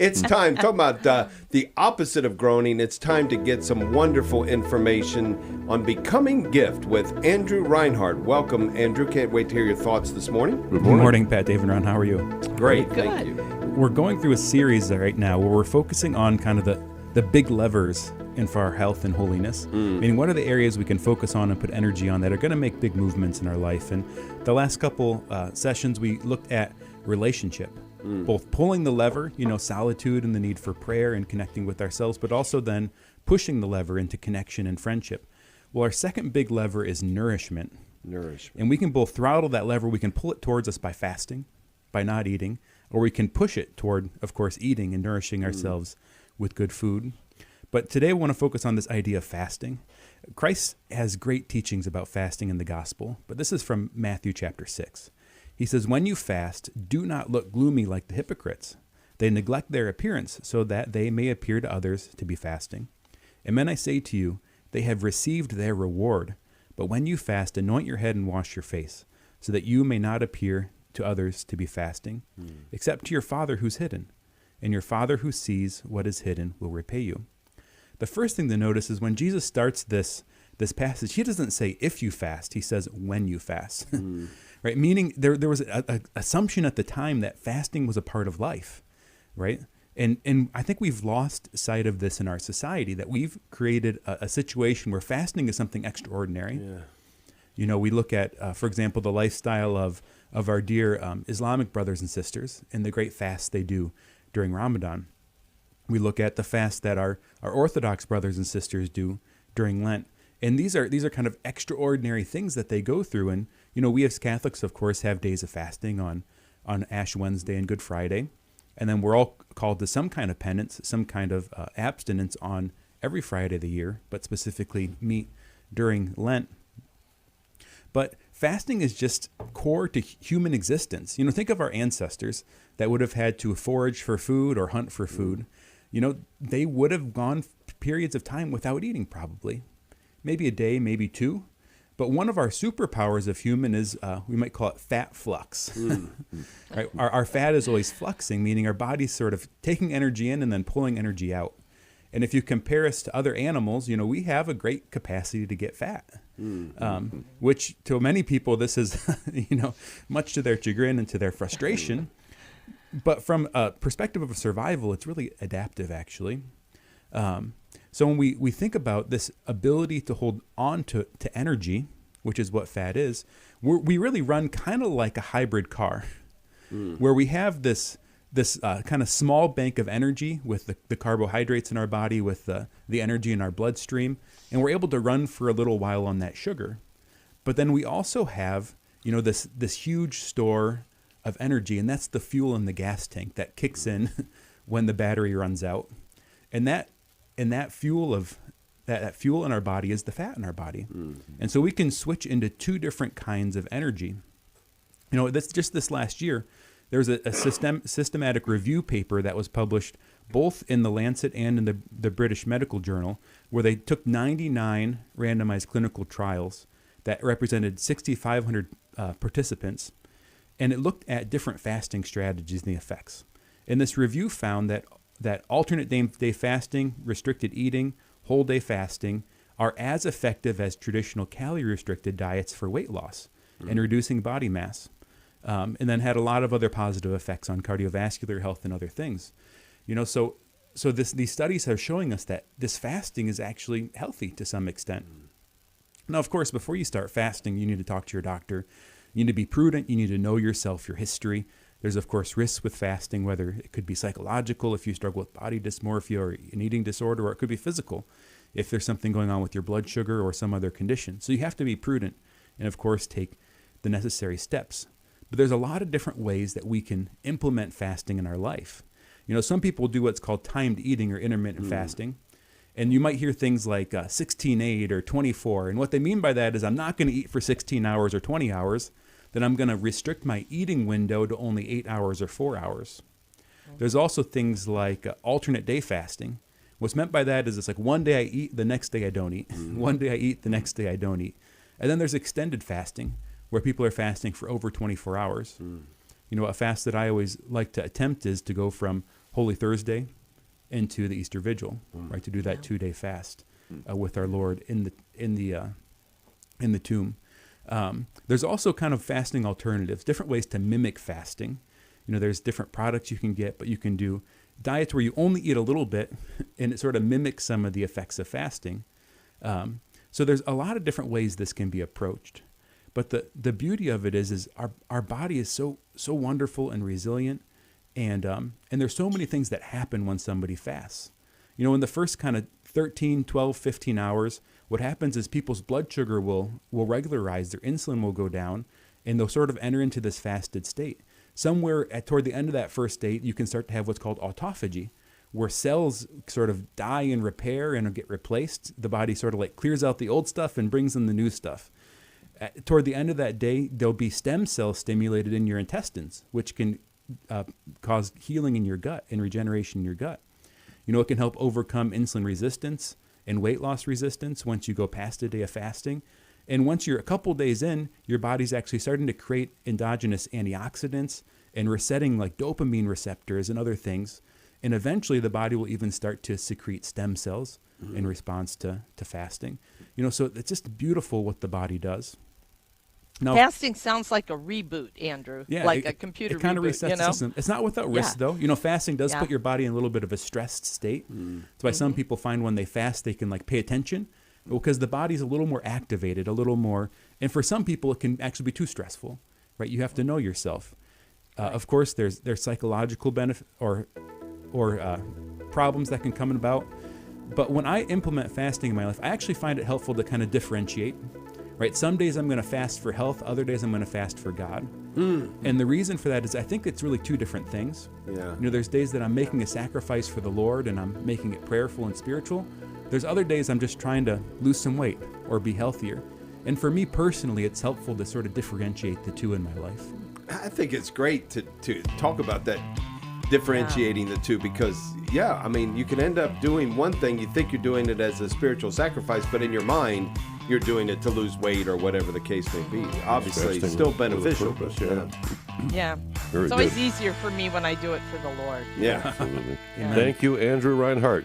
It's time, talking about the opposite of groaning, it's time to get some wonderful information on becoming gift with Andrew Reinhart. Welcome, Andrew. Can't wait to hear your thoughts this morning. Good morning, Pat, Dave, and Ron. How are you? Great, thank you. We're going through a series right now where we're focusing on kind of the big levers in for our health and holiness. Meaning, what are the areas we can focus on and put energy on that are going to make big movements in our life? And the last couple sessions, we looked at relationship. Both pulling the lever, solitude and the need for prayer and connecting with ourselves, but also then pushing the lever into connection and friendship. Well, our second big lever is nourishment. And we can both throttle that lever. We can pull it towards us by fasting, by not eating, or we can push it toward, of course, eating and nourishing ourselves with good food. But today we want to focus on this idea of fasting. Christ has great teachings about fasting in the gospel, but this is from Matthew chapter 6. He says, when you fast, do not look gloomy like the hypocrites. They neglect their appearance so that they may appear to others to be fasting. Amen, I say to you, they have received their reward. But when you fast, anoint your head and wash your face, so that you may not appear to others to be fasting, except to your Father who's hidden. And your Father who sees what is hidden will repay you. The first thing to notice is when Jesus starts this passage, he doesn't say if you fast, he says when you fast. Right? Meaning there was an assumption at the time that fasting was a part of life, right? And I think we've lost sight of this in our society, that we've created a situation where fasting is something extraordinary. Yeah. We look at, for example, the lifestyle of our dear Islamic brothers and sisters and the great fasts they do during Ramadan. We look at the fast that our Orthodox brothers and sisters do during Lent. And these are kind of extraordinary things that they go through. And, we as Catholics, of course, have days of fasting on Ash Wednesday and Good Friday. And then we're all called to some kind of penance, some kind of abstinence on every Friday of the year, but specifically meat during Lent. But fasting is just core to human existence. Think of our ancestors that would have had to forage for food or hunt for food. They would have gone periods of time without eating probably. Maybe a day, maybe two. But one of our superpowers of human is, we might call it fat flux. Right? Our fat is always fluxing, meaning our body's sort of taking energy in and then pulling energy out. And if you compare us to other animals, we have a great capacity to get fat, which to many people, this is, much to their chagrin and to their frustration. But from a perspective of survival, it's really adaptive, actually. So when we think about this ability to hold on to energy, which is what fat is, we really run kind of like a hybrid car, where we have this kind of small bank of energy with the carbohydrates in our body, with the energy in our bloodstream, and we're able to run for a little while on that sugar. But then we also have, this huge store of energy, and that's the fuel in the gas tank that kicks in when the battery runs out. And that fuel in our body is the fat in our body. And so we can switch into two different kinds of energy. This last year, there was a systematic review paper that was published both in the Lancet and in the British Medical Journal, where they took 99 randomized clinical trials that represented 6,500 participants, and it looked at different fasting strategies and the effects. And this review found that alternate day fasting, restricted eating, whole day fasting are as effective as traditional calorie-restricted diets for weight loss and reducing body mass, and then had a lot of other positive effects on cardiovascular health and other things. So these studies are showing us that this fasting is actually healthy to some extent. Now, of course, before you start fasting, you need to talk to your doctor. You need to be prudent. You need to know yourself, your history. There's, of course, risks with fasting, whether it could be psychological if you struggle with body dysmorphia or an eating disorder, or it could be physical if there's something going on with your blood sugar or some other condition. So you have to be prudent and, of course, take the necessary steps. But there's a lot of different ways that we can implement fasting in our life. Some people do what's called timed eating or intermittent fasting. And you might hear things like 16-8 or 24. And what they mean by that is I'm not going to eat for 16 hours or 20 hours. Then I'm going to restrict my eating window to only 8 hours or 4 hours. There's also things like alternate day fasting. What's meant by that is it's like one day I eat, the next day I don't eat. One day I eat, the next day I don't eat. And then there's extended fasting, where people are fasting for over 24 hours. A fast that I always like to attempt is to go from Holy Thursday into the Easter Vigil, right? To do that 2-day fast with our Lord in the tomb. There's also kind of fasting alternatives, different ways to mimic fasting. There's different products you can get, but you can do diets where you only eat a little bit, and it sort of mimics some of the effects of fasting. So there's a lot of different ways this can be approached. But the beauty of it is our body is so wonderful and resilient, and there's so many things that happen when somebody fasts. In the first kind of 13, 12, 15 hours, what happens is people's blood sugar will regularize, their insulin will go down, and they'll sort of enter into this fasted state. Somewhere toward the end of that first state, you can start to have what's called autophagy, where cells sort of die and repair and get replaced. The body sort of like clears out the old stuff and brings in the new stuff. Toward the end of that day, there'll be stem cells stimulated in your intestines, which can cause healing in your gut and regeneration in your gut. It can help overcome insulin resistance and weight loss resistance once you go past a day of fasting. And once you're a couple days in, your body's actually starting to create endogenous antioxidants and resetting like dopamine receptors and other things. And eventually the body will even start to secrete stem cells in response to fasting. So it's just beautiful what the body does. Now, fasting sounds like a reboot, Andrew. Yeah, like a computer reboot. It kind of resets the system. It's not without risk, though. Fasting does put your body in a little bit of a stressed state. That's why some people find when they fast, they can like pay attention, because the body's a little more activated, a little more. And for some people, it can actually be too stressful, right? You have to know yourself. Of course, there's psychological benefit or problems that can come about. But when I implement fasting in my life, I actually find it helpful to kind of differentiate. Right? Some days I'm going to fast for health. Other days I'm going to fast for God. And the reason for that is I think it's really two different things. Yeah. There's days that I'm making a sacrifice for the Lord and I'm making it prayerful and spiritual. There's other days I'm just trying to lose some weight or be healthier. And for me personally, it's helpful to sort of differentiate the two in my life. I think it's great to talk about that, differentiating the two, because you can end up doing one thing, you think you're doing it as a spiritual sacrifice, but in your mind you're doing it to lose weight or whatever the case may be. Obviously it's still beneficial. Yeah. Very it's always good. easier for me when I do it for the Lord. Yeah. Absolutely. Amen. Thank you, Andrew Reinhart.